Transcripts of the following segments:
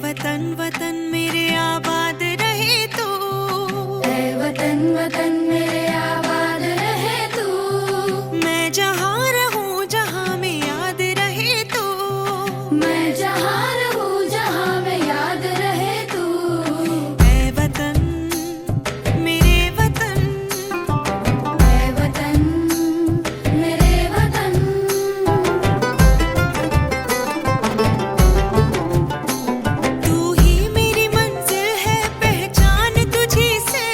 वतन वतन मेरे आबाद रहे तू, ऐ वतन वतन मेरे आबाद रहे तू। मैं जहाँ रहूँ जहाँ में याद रहे तू, मैं जहाँ रहूँ जहाँ में याद रहे तू। ऐ वतन मेरे वतन, ऐ वतन मेरे वतन। तू ही मेरी मंजिल है पहचान तुझी से,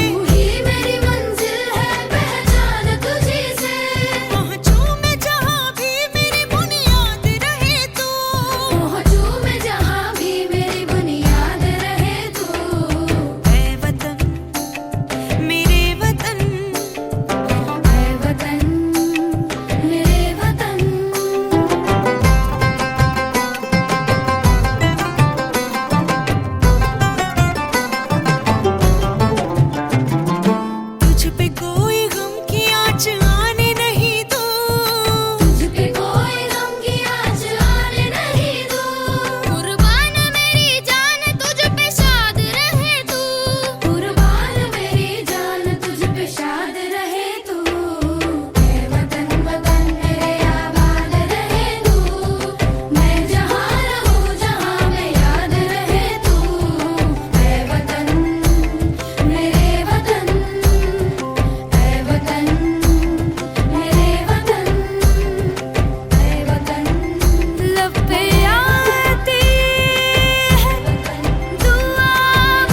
तू ही मेरी मंजिल है पहचान तुझी से। पहुँचूं मैं जहाँ भी मेरी बुनियाद रहे तू, पहुँचूं मैं जहाँ भी मेरी बुनियाद रहे तू। ऐ वतन मेरे वतन, ऐ वतन मेरे वतन। तुझ पे कोई गम की आँच आने नहीं दूँ, तुझ पे कोई गम की आँच आने नहीं दूँ। कुर्बान मेरी जान तुझ पे शाद रहे तू। कुर्बान मेरी जान तुझ पे शाद रहे तू। ऐ वतन वतन मेरे आबाद रहे तू। मैं जहाँ रहूँ जहाँ में याद रहे तू। ऐ वतन मेरे वतन, ऐ वतन मेरे वतन, ऐ वतन। लब पे आती है दुआ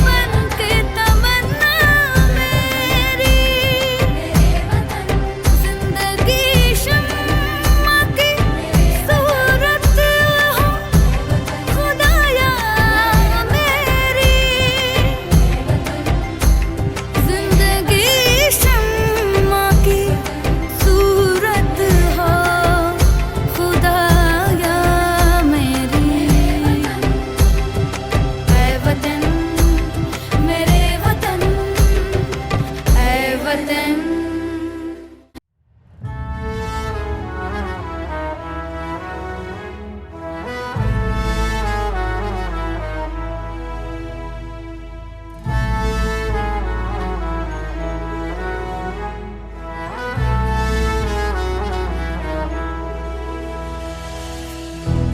बन के तमन्ना मेरी। मेरे वतन जिंदगी शम्मा की सूरत हो खुदाया मेरी। जिंदगी शम्मा की सूरत हो खुदाया मेरी। ऐ वतन मेरे वतन, ऐ वतन।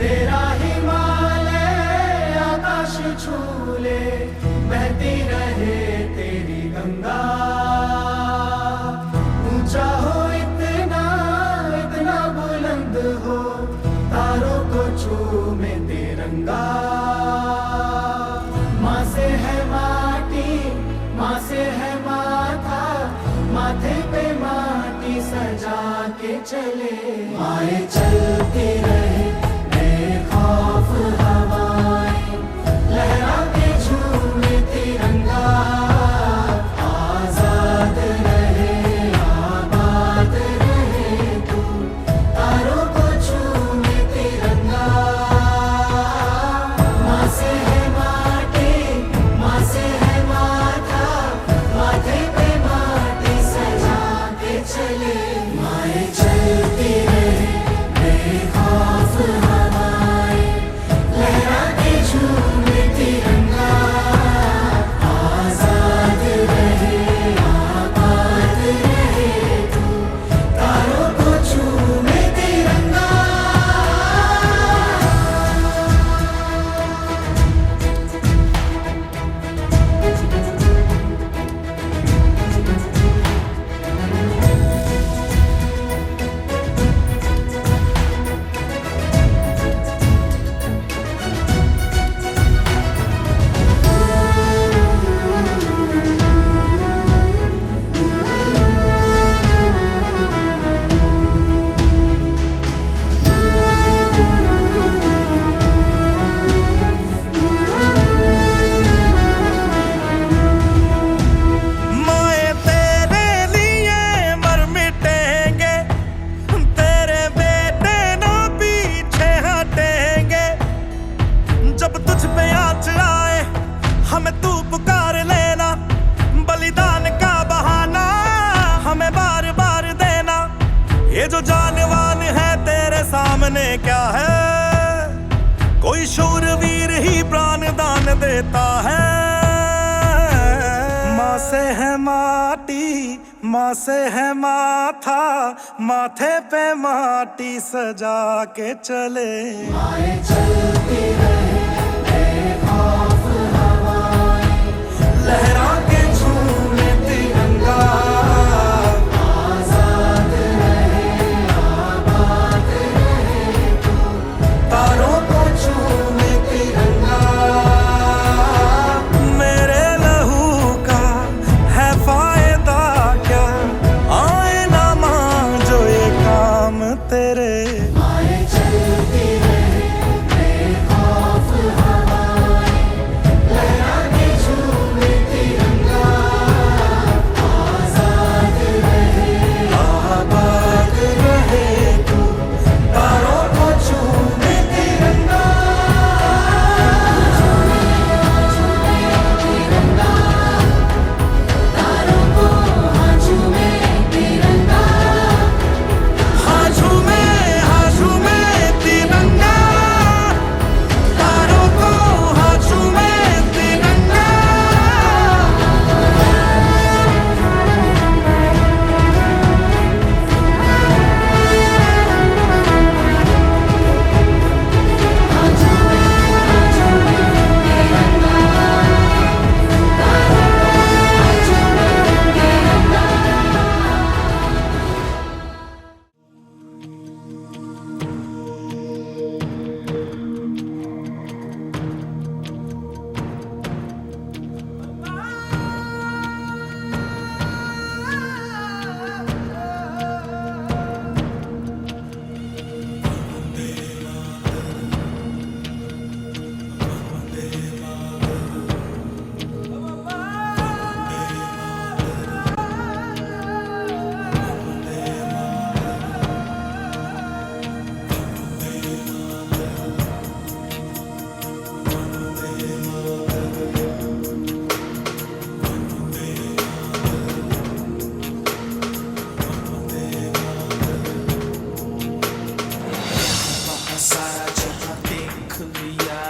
तेरा हिमालय आकाश छूले, बहती रहे तेरी गंगा। ऊंचा हो इतना इतना बुलंद हो, तारों को छूमे तिरंगा। माँ से है माटी, माँ से है माथा, माथे पे माटी सजा के चले। माए चलती रहे बेखौफ हवाएं, लहरा के झूमे तिरंगा। आजाद रहे आबाद रहे तू, तारों को छूमे तिरंगा। माँ से है माटी, माँ से है माथा, माथे पे माटी सजा के चले। माए चलती रहे बेखौफ हवाएं, लहरा के झूमे तिरंगा। आजाद रहे आबाद रहे तू, तारों को छूमे तिरंगा। माए तेरे लिए मर मिटेंगे, तेरे बेटे ना पीछे हटेंगे। जब तुझ पे आँच आए हमें तू पुकार लेना, बलिदान का बहाना हमें बार बार देना। ये जो जानवान है तेरे सामने क्या है, कोई शूरवीर ही प्राण देता है। माँ से है माटी, माँ से है माथा, माथे पे माटी सजा के चले। माए चलती रहे बेखौफ हवाएं, लहरा के झूमे तिरंगा, आजाद रहे आबाद रहे तू, तारों को चूमे तिरंगा। मेरे लहू का है फायदा क्या, आए ना मांझो ये काम तेरे। माए चलती रहे बेखौफ हवाएं, लहरा के झूमे तिरंगा, आजाद रहे आबाद रहे तू, तारों को चूमे तिरंगा। तारों को हाँ झूमे तिरंगा, हाँ झूमे तिरंगा, तारों को हाँ झूमे तिरंगा। सारा जहां देख लिया,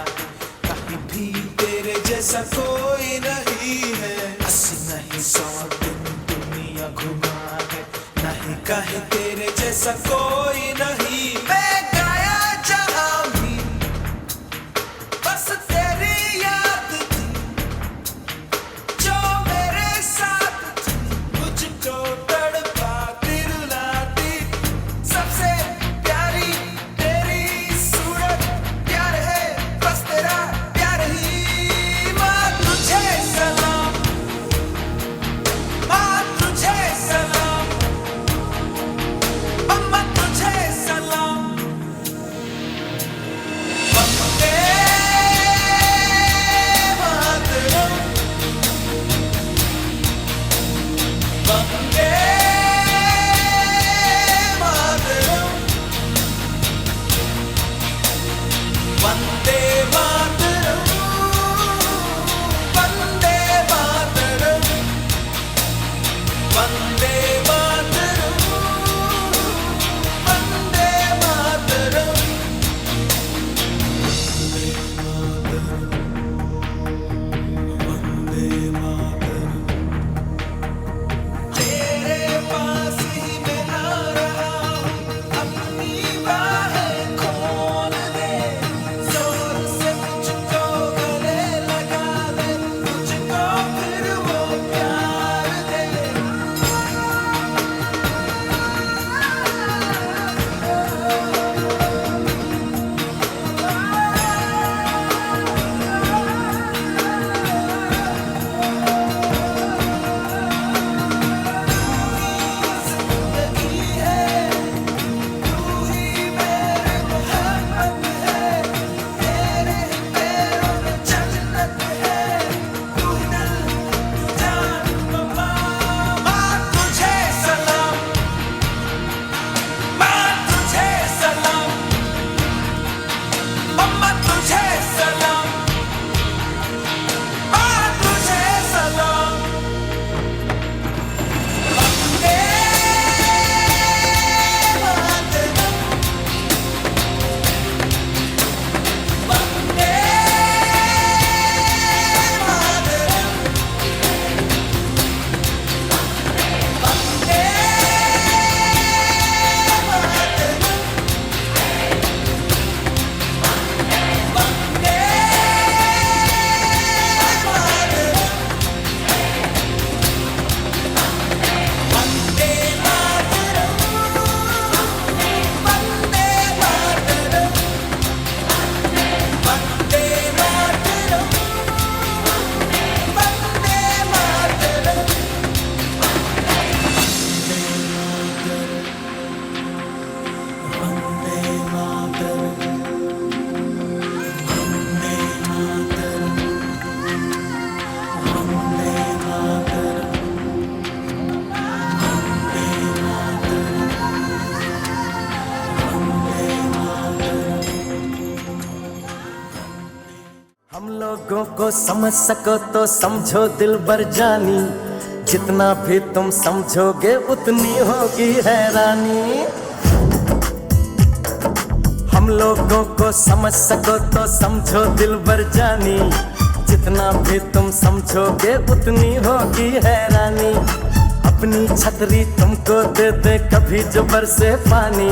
कहीं भी तेरे जैसा कोई नहीं है। 80 नहीं 100 दिन दुनिया घुमा है, नहीं कहीं तेरे जैसा कोई नहीं। मैं गाया जहां भी बस तेरी याद थी, जो मेरे साथ थी, मुझको तड़पाती रुलाती। सबसे प्यारी तेरी सूरत, प्यार है बस तेरा प्यार ही। माँ तुझे सलाम, माँ तुझे सलाम, अम्मा तुझे सलाम। लोगों को समझ सको तो समझो दिलबर जानी, जितना भी तुम समझोगे उतनी होगी हैरानी। हम लोगों को समझ सको तो समझो दिलबर जानी, जितना भी तुम समझोगे उतनी होगी हैरानी। अपनी छतरी तुमको दे दे कभी जो बरसे पानी,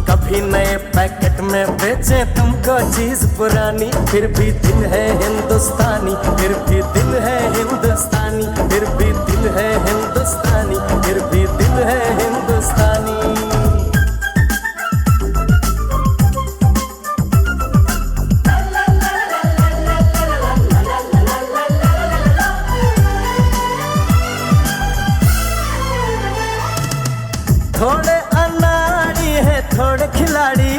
कभी नए पैकेट में बेचे तुमको चीज पुरानी। फिर भी दिल है हिंदुस्तानी, फिर भी दिल है हिंदुस्तानी, फिर भी दिल है हिंदुस्तानी, फिर भी दिल है हिंदुस्तानी। थोड़े अनाड़ी है थोड़े खिलाड़ी,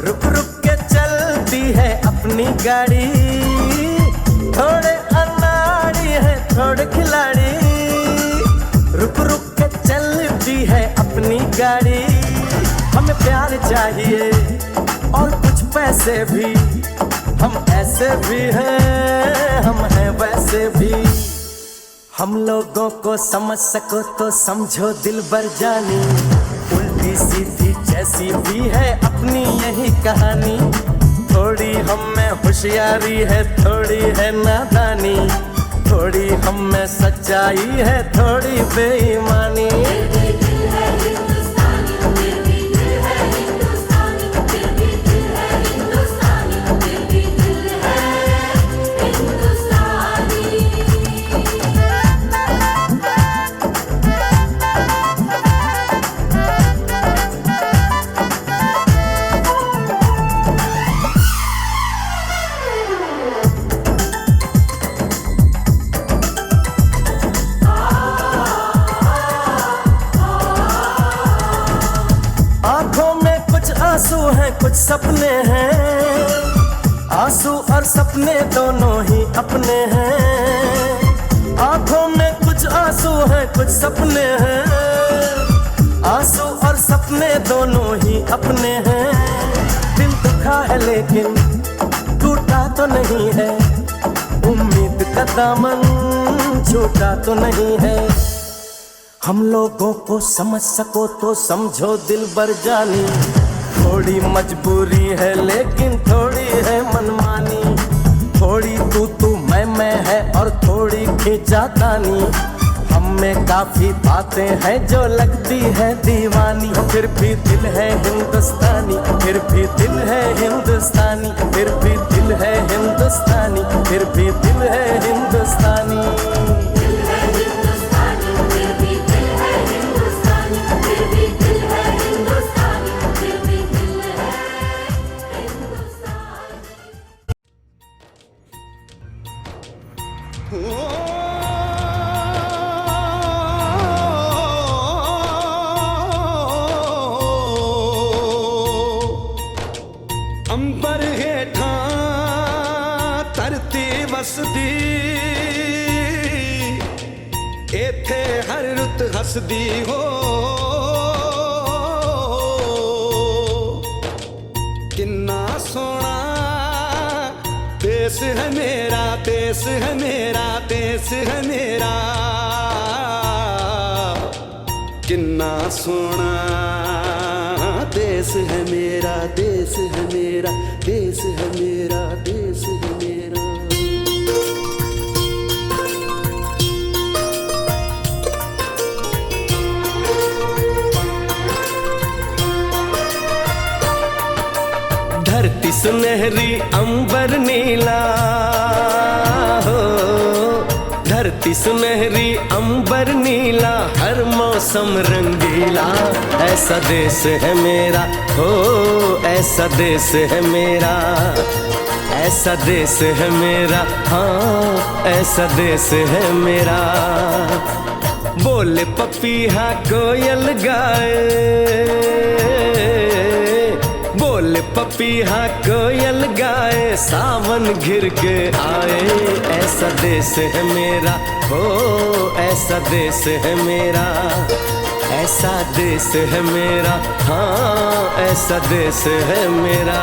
रुक रुक के चलती है अपनी गाड़ी। थोड़े अनाड़ी है थोड़े खिलाड़ी, रुक रुक के चलती है अपनी गाड़ी। हमें प्यार चाहिए और कुछ पैसे भी, हम ऐसे भी हैं हम हैं वैसे भी। हम लोगों को समझ सको तो समझो दिलबर जानी, उल्टी सीधी जैसी भी है अपनी यही कहानी। थोड़ी हम में होशियारी है थोड़ी है नादानी, थोड़ी हम में सच्चाई है थोड़ी बेईमानी। आंसू हैं कुछ सपने हैं, आंसू और सपने दोनों ही अपने हैं। आंखों में कुछ आंसू हैं कुछ सपने हैं, आंसू और सपने दोनों ही अपने हैं। दिल दुखा है लेकिन टूटा तो नहीं है, उम्मीद का दामन छूटा तो नहीं है। हम लोगों को समझ सको तो समझो दिलबर जानी, थोड़ी मजबूरी है लेकिन थोड़ी है मनमानी। थोड़ी तू मैं है और थोड़ी खींचातानी, हम में काफी बातें हैं जो लगती है दीवानी। फिर भी दिल है हिंदुस्तानी, फिर भी दिल है हिंदुस्तानी, फिर भी दिल है हिंदुस्तानी, फिर भी दिल है हिंदुस्तानी। अंबर हेठा धरती वसदी, एथे हर रुत हसदी हो। किन्ना सोना देश है मेरा, देश है मेरा, देश है मेरा। किन्ना सोना देश है मेरा, देश है मेरा, देश है मेरा, देश है मेरा। धरती सुनहरी अंबर नीला हो, धरती सुनहरी अंबर नीला, हर मौसम रंगीला। ऐसा देश है मेरा हो, ऐसा देश है मेरा, ऐसा देश है मेरा, हाँ ऐसा देश है मेरा। बोले पपीहा कोयल गाए, बोले पपीहा कोयल गाए, सावन घिर के आए। ऐसा देश है मेरा हो, ऐसा देश है मेरा, ऐसा देश है मेरा, हाँ ऐसा देश है मेरा।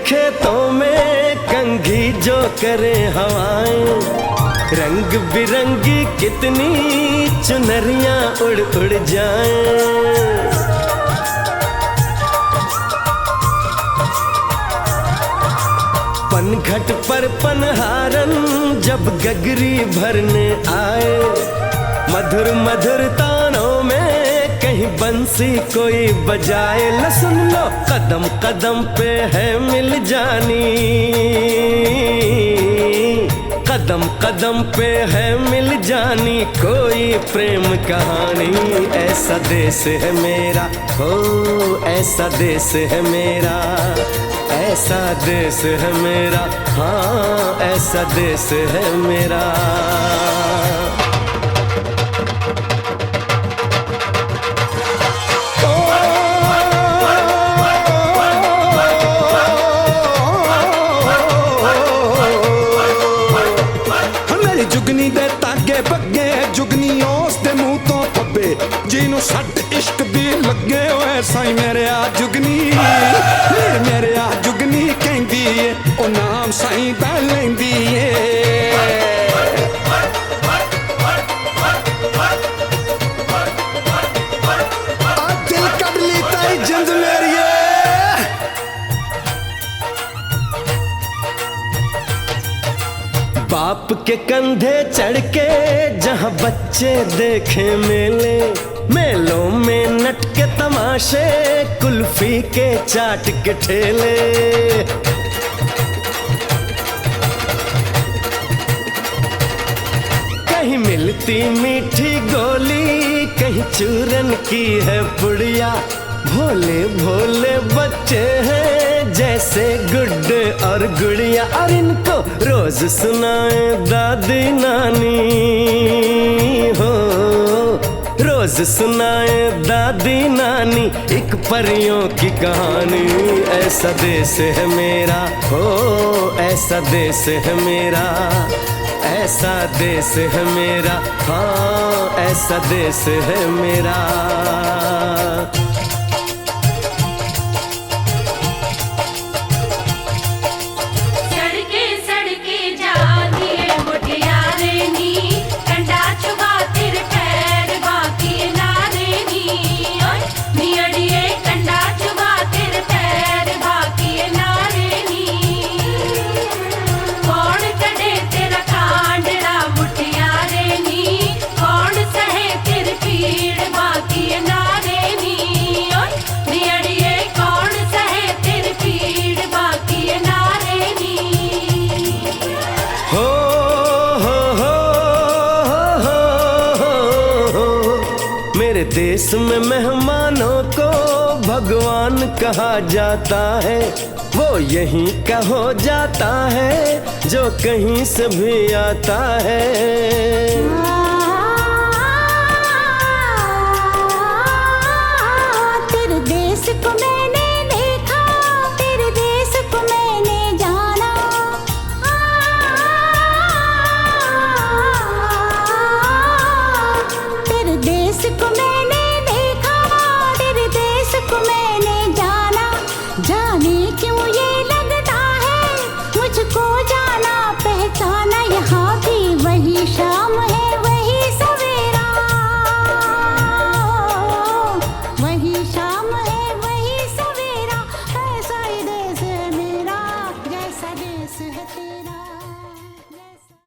खेतों में कंघी जो करे हवाएं, रंग बिरंगी कितनी चुनरियां उड़ उड़ जाएं। पनघट पर पनहारन जब गगरी भरने आए, मधुर मधुर तानों में कहीं बंसी कोई बजाए। लो सुन लो, कदम कदम पे है मिल जानी, कदम कदम पे है मिल जानी कोई प्रेम कहानी। ऐसा देश है मेरा, हो ऐसा देश है मेरा, ऐसा देश है मेरा, हाँ ऐसा देश है मेरा। मेरी जुगनी दे तागे बग्गे, जुगनी उस दे मुंह तो पब्बे, जिन्हों सट इश्क दी लगे होए साई मेरे आ जुगनी, मेरे आ जुगनी कहंदी ए ओ नाम साई दा लैंदी ए। दिल कड ली ताई जिंद मेरी ए। बाप के कंधे चढ़ के जहाँ बच्चे देखे मेले, मेलों में नट के तमाशे, कुल्फी के चाट के ठेले। कहीं मिलती मीठी गोली, कहीं चूरन की है पुड़िया। भोले भोले बच्चे हैं जैसे गुड्डे और गुड़िया, और इनको रोज सुनाए दादी नानी, हो रोज सुनाए दादी नानी एक परियों की कहानी। ऐसा देश है मेरा, हो ऐसा देश है मेरा, ऐसा देश है मेरा, हाँ ऐसा देश है मेरा। सड़के सड़के जाती है मुटियारे नी, कंडा चुबा तेरे पैर बाकी नारे नी, ओए नी अड़िए कंडा चुबा तेरे पैर बाकी नारे नी। कौन कड़े तेरा कांडड़ा मुटियारे नी, कौन सहे तेरी पीड़ बाकी नारे नी, ओए नी अड़िए कौन सहे तेरी पीड़ बाकी नारे नी। हो हो हो हो, मेरे देश में मेहमानों को भगवान कहा जाता है। वो यहीं का हो जाता है जो कहीं से भी आता है।